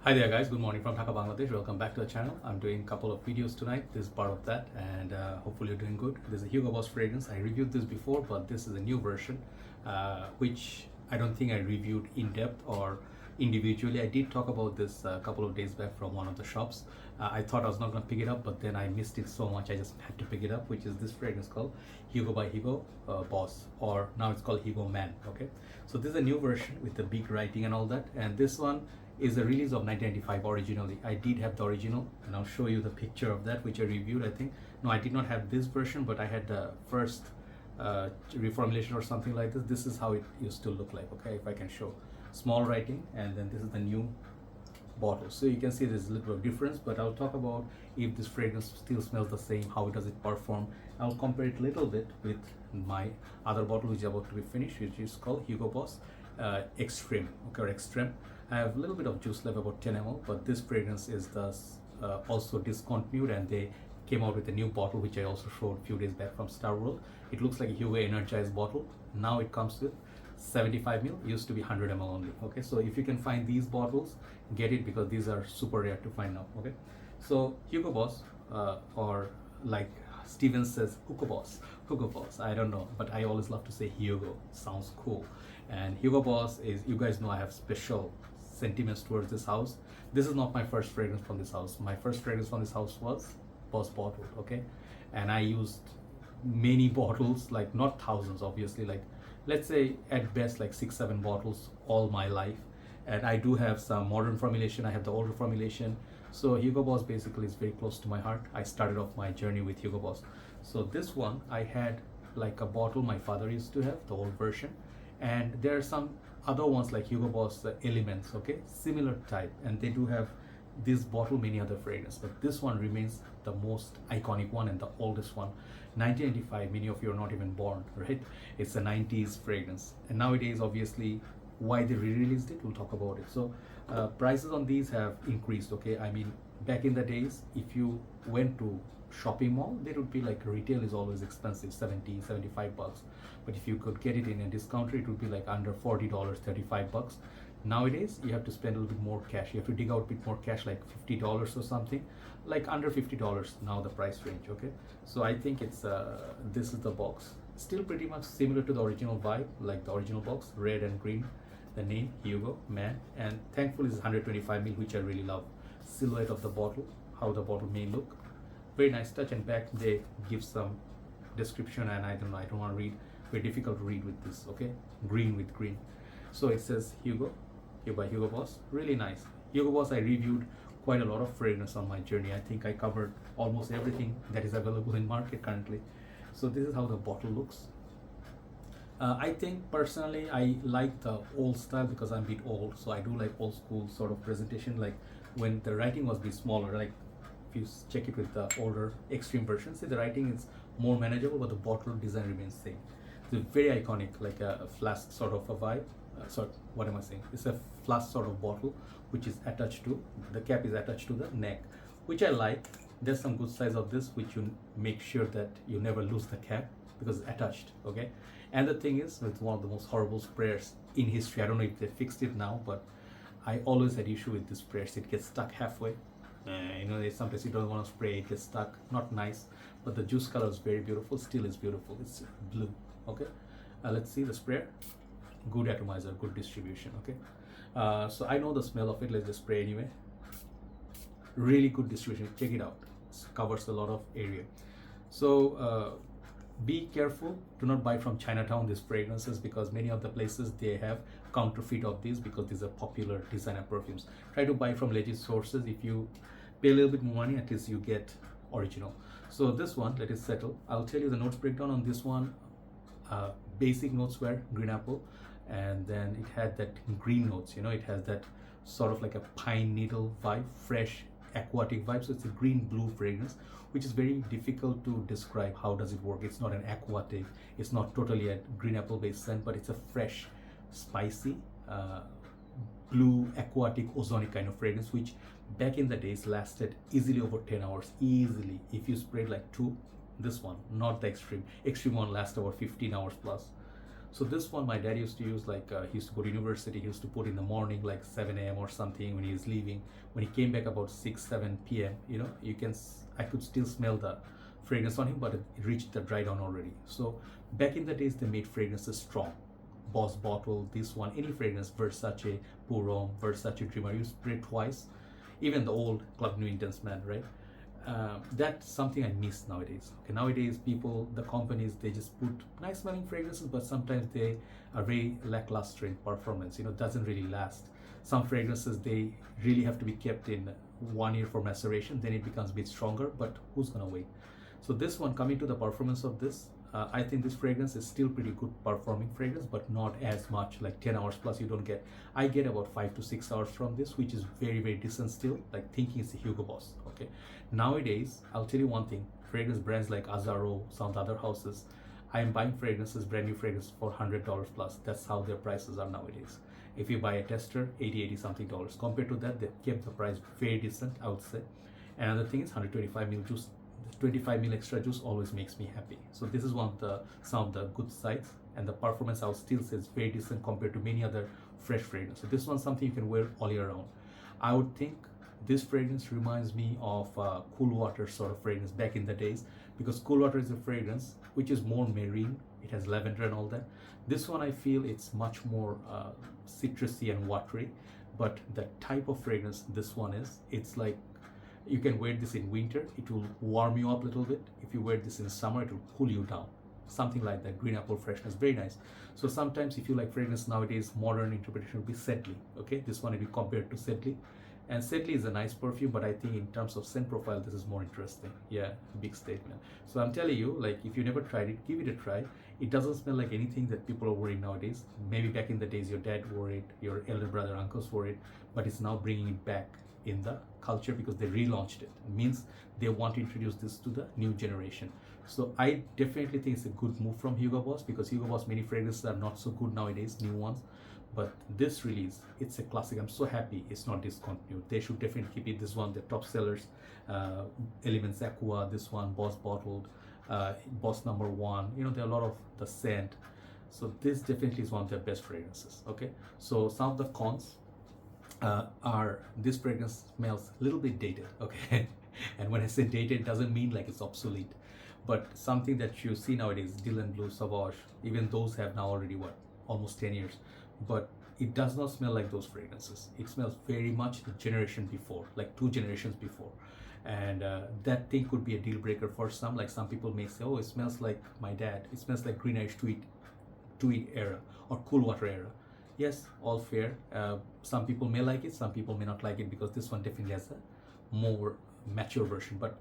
Hi there guys, good morning from Dhaka, Bangladesh. Welcome back to the channel. I'm doing a couple of videos tonight. This is part of that and hopefully you're doing good. This is a Hugo Boss fragrance. I reviewed this before, but this is a new version which I don't think I reviewed in depth or individually. I did talk about this a couple of days back from one of the shops. I thought I was not going to pick it up, but then I missed it so much I just had to pick it up, which is this fragrance called Hugo by Hugo Boss, or now it's called Hugo Man. Okay, so this is a new version with the big writing and all that, and this one is a release of 1995 originally. I did have the original and I'll show you the picture of that which I reviewed. I think no, I did not have this version, but I had the first reformulation or something like this. This is how it used to look like. Okay, if I can show small writing, and then this is the new bottle. So you can see there's a little bit of difference, but I'll talk about if this fragrance still smells the same, how does it perform. I'll compare it a little bit with my other bottle which is about to be finished, which is called Hugo Boss Extreme. Okay, or Extreme. I have a little bit of juice left, about 10 ml, but this fragrance is thus also discontinued, and they came out with a new bottle which I also showed a few days back from Star World. It looks like a Hugo Energized bottle. Now it comes with 75 ml, used to be 100 ml only. Okay, so if you can find these bottles, get it, because these are super rare to find now. Okay, so Hugo Boss, or like Steven says, Hugo Boss, I don't know, but I always love to say Hugo, sounds cool. And Hugo Boss is, you guys know I have special sentiments towards this house. This is not my first fragrance from this house. My first fragrance from this house was Boss bottle. Okay, and I used many bottles, like not thousands obviously, like let's say at best like 6-7 bottles all my life. And I do have some modern formulation, I have the older formulation. So Hugo Boss basically is very close to my heart. I started off my journey with Hugo Boss. So this one I had like a bottle my father used to have, the old version, and there are some other ones like Hugo Boss Elements, okay, similar type, and they do have this bottle many other fragrance, but this one remains the most iconic one and the oldest one. 1995, many of you are not even born, right? It's a 90s fragrance, and nowadays obviously why they re-released it, we'll talk about it. So prices on these have increased. Okay, I mean, back in the days if you went to shopping mall, there would be like retail is always expensive, 70-75 bucks, but if you could get it in a discount rate, it would be like under $40, 35 bucks. Nowadays you have to spend a little bit more cash, you have to dig out a bit more cash, like $50 or something, like under $50 now the price range. Okay, so I think it's this is the box, still pretty much similar to the original vibe, like the original box, red and green, the name Hugo Man, and thankfully it's 125 ml, which I really love. Silhouette of the bottle, how the bottle may look, very nice touch. And back they give some description, and I don't know, I don't want to read, very difficult to read with this. Okay, green with green. So it says Hugo by Hugo Boss, really nice. Hugo Boss, I reviewed quite a lot of fragrance on my journey. I think I covered almost everything that is available in market currently. So this is how the bottle looks. I think personally I like the old style because I'm a bit old, so I do like old school sort of presentation, like when the writing was a bit smaller. Like if you check it with the older extreme version, see the writing is more manageable, but the bottle design remains same. It's very iconic, like a flask sort of a vibe. Sorry, what am I saying? It's a flask sort of bottle which is attached to, the cap is attached to the neck, which I like. There's some good size of this which you make sure that you never lose the cap because it's attached. Okay, and the thing is, it's one of the most horrible sprayers in history. I don't know if they fixed it now, but I always had issue with this sprayers. It gets stuck halfway. You know, there's sometimes you don't want to spray, it gets stuck, not nice. But the juice color is very beautiful, still is beautiful, it's blue. Okay, let's see the sprayer. Good atomizer, good distribution. Okay, so I know the smell of it. Let's just spray anyway. Really good distribution, check it out. It covers a lot of area. So be careful, do not buy from Chinatown these fragrances, because many of the places they have counterfeit of these, because these are popular designer perfumes. Try to buy from legit sources. If you pay a little bit more money, at least you get original. So this one, let it settle. I'll tell you the notes breakdown on this one. Basic notes were green apple, and then it had that green notes, you know, it has that sort of like a pine needle vibe, fresh aquatic vibe. So it's a green blue fragrance, which is very difficult to describe. How does it work? It's not an aquatic, it's not totally a green apple based scent, but it's a fresh, spicy, blue aquatic ozonic kind of fragrance, which back in the days lasted easily over 10 hours, easily. If you sprayed like 2, this one, not the extreme one, lasts over 15 hours plus. So this one my dad used to use, like he used to go to university, he used to put in the morning like 7 a.m. or something when he was leaving. When he came back about 6 7 p.m., you know, I could still smell the fragrance on him, but it reached the dry down already. So back in the days they made fragrances strong. Boss bottle, this one, any fragrance, Versace, Pour Homme, Versace Dreamer, you spray twice. Even the old Club New Intense man, right? That's something I miss nowadays. Okay, nowadays people, the companies, they just put nice smelling fragrances, but sometimes they are very lackluster in performance. You know, doesn't really last. Some fragrances they really have to be kept in 1 year for maceration, then it becomes a bit stronger. But who's gonna wait? So this one, coming to the performance of this, I think this fragrance is still pretty good performing fragrance, but not as much, like 10 hours plus you don't get. I get about 5 to 6 hours from this, which is very, very decent still, like thinking it's a Hugo Boss. Okay, nowadays I'll tell you one thing, fragrance brands like Azzaro, some of the other houses, I am buying fragrances, brand new fragrance, for $100 plus. That's how their prices are nowadays. If you buy a tester, 80 something dollars. Compared to that, they kept the price very decent, I would say. Another thing is 125 ml juice. 25 ml extra juice always makes me happy. So this is one of the some of the good sides, and the performance I would still say is very decent compared to many other fresh fragrances. So this one's something you can wear all year round. I would think this fragrance reminds me of Cool Water sort of fragrance back in the days, because Cool Water is a fragrance which is more marine. It has lavender and all that. This one I feel it's much more citrusy and watery, but the type of fragrance this one is, it's like you can wear this in winter, it will warm you up a little bit. If you wear this in summer, it will cool you down. Something like that. Green apple freshness, very nice. So sometimes if you like fragrance nowadays, modern interpretation would be Sedley. Okay, this one will be compared to Sedley. And Sedley is a nice perfume, but I think in terms of scent profile, this is more interesting. Yeah, big statement. So I'm telling you, like, if you never tried it, give it a try. It doesn't smell like anything that people are wearing nowadays. Maybe back in the days, your dad wore it, your elder brother, uncles wore it, but it's now bringing it back in the culture because they relaunched it. It means they want to introduce this to the new generation. So I definitely think it's a good move from Hugo Boss, because Hugo Boss many fragrances are not so good nowadays, new ones. But this release, it's a classic. I'm so happy it's not discontinued. They should definitely keep it. This one, the top sellers, Elements Aqua, this one, Boss Bottled, Boss number 1. You know, there are a lot of the scent. So this definitely is one of their best fragrances. Okay, so some of the cons are this fragrance smells a little bit dated. Okay, and when I say dated, it doesn't mean like it's obsolete, but something that you see nowadays, Dylan Blue, Sauvage, even those have now already what, almost 10 years, but it does not smell like those fragrances. It smells very much the generation before, like 2 generations before. And that thing could be a deal breaker for some. Like some people may say, oh, it smells like my dad, it smells like Green Irish Tweed era or Cool Water era. Yes, all fair. Some people may like it, some people may not like it, because this one definitely has a more mature version. But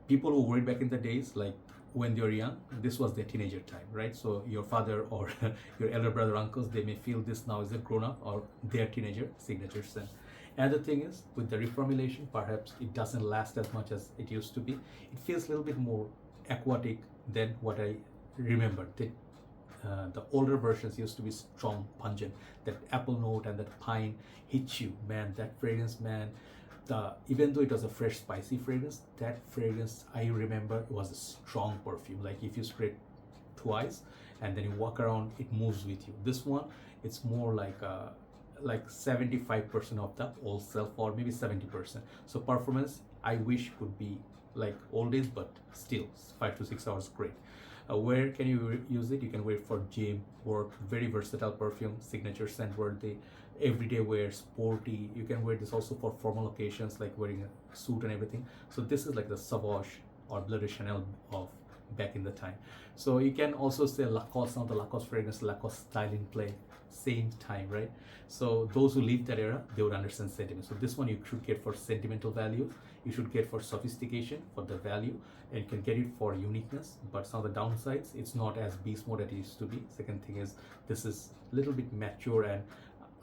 people who wore it back in the days, like when they were young, this was their teenager time, right? So your father or your elder brother, uncles, they may feel this now is a grown-up or their teenager signature scent. Another thing is, with the reformulation, perhaps it doesn't last as much as it used to be. It feels a little bit more aquatic than what I remember. The older versions used to be strong, pungent. That apple note and that pine hits you, man. That fragrance, man. Even though it was a fresh, spicy fragrance, that fragrance, I remember, it was a strong perfume. Like if you spray it twice and then you walk around, it moves with you. This one, it's more like 75% of the old self, or maybe 70%. So performance, I wish could be like old days, but still 5 to 6 hours, great. Where can you use it? You can wear it for gym, work, very versatile perfume, signature scent worthy, everyday wear, sporty. You can wear this also for formal occasions, like wearing a suit and everything. So this is like the Sauvage or Bleu de Chanel of back in the time. So you can also say Lacoste, now the Lacoste fragrance, Lacoste styling play, same time, right? So those who lived that era, they would understand sentiment. So this one you should get for sentimental value, you should get for sophistication, for the value, and you can get it for uniqueness. But some of the downsides, it's not as beast mode as it used to be. Second thing is, this is a little bit mature and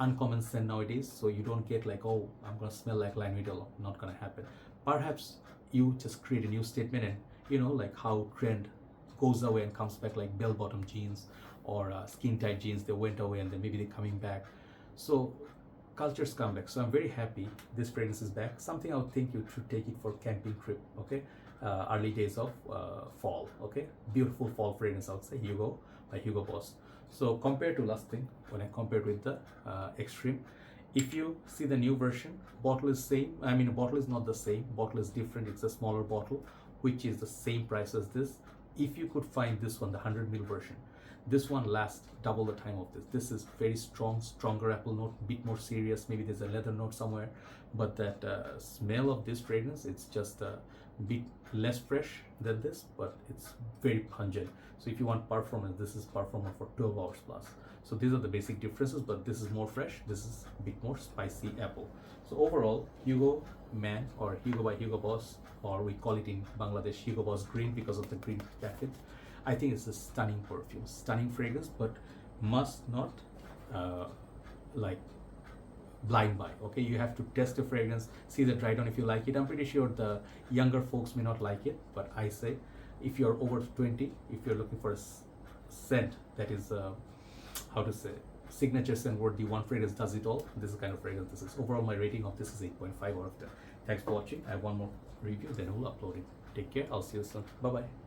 uncommon scent nowadays, so you don't get like, oh, I'm gonna smell like Line Whittle. Not gonna happen. Perhaps you just create a new statement, and you know, like how trend goes away and comes back, like bell-bottom jeans or skin tight jeans, they went away and then maybe they're coming back. So cultures come back. So I'm very happy this fragrance is back. Something I would think you should take it for camping trip. Okay, early days of fall. Okay, beautiful fall fragrance, I would say, Hugo by Hugo Boss. So compared to last thing, when I compared with the Extreme, if you see the new version, bottle is same. I mean, bottle is not the same. Bottle is different. It's a smaller bottle, which is the same price as this. If you could find this one, the 100 ml version, this one lasts double the time of this. This is very strong, stronger apple note, bit more serious. Maybe there's a leather note somewhere, but that smell of this fragrance, it's just a bit less fresh than this, but it's very pungent. So if you want performance, this is performer for 12 hours plus. So these are the basic differences, but this is more fresh. This is a bit more spicy apple. So overall, Hugo Man, or Hugo by Hugo Boss, or we call it in Bangladesh Hugo Boss Green because of the green packet. I think it's a stunning perfume, stunning fragrance, but must not like blind buy. Okay, you have to test the fragrance, see the dry down if you like it. I'm pretty sure the younger folks may not like it, but I say if you're over 20, if you're looking for a scent that is how to say, signature scent worthy, one fragrance does it all, this is the kind of fragrance this is. Overall, my rating of this is 8.5 out of 10. Thanks for watching. I have one more review, then we'll upload it. Take care. I'll see you soon. Bye bye.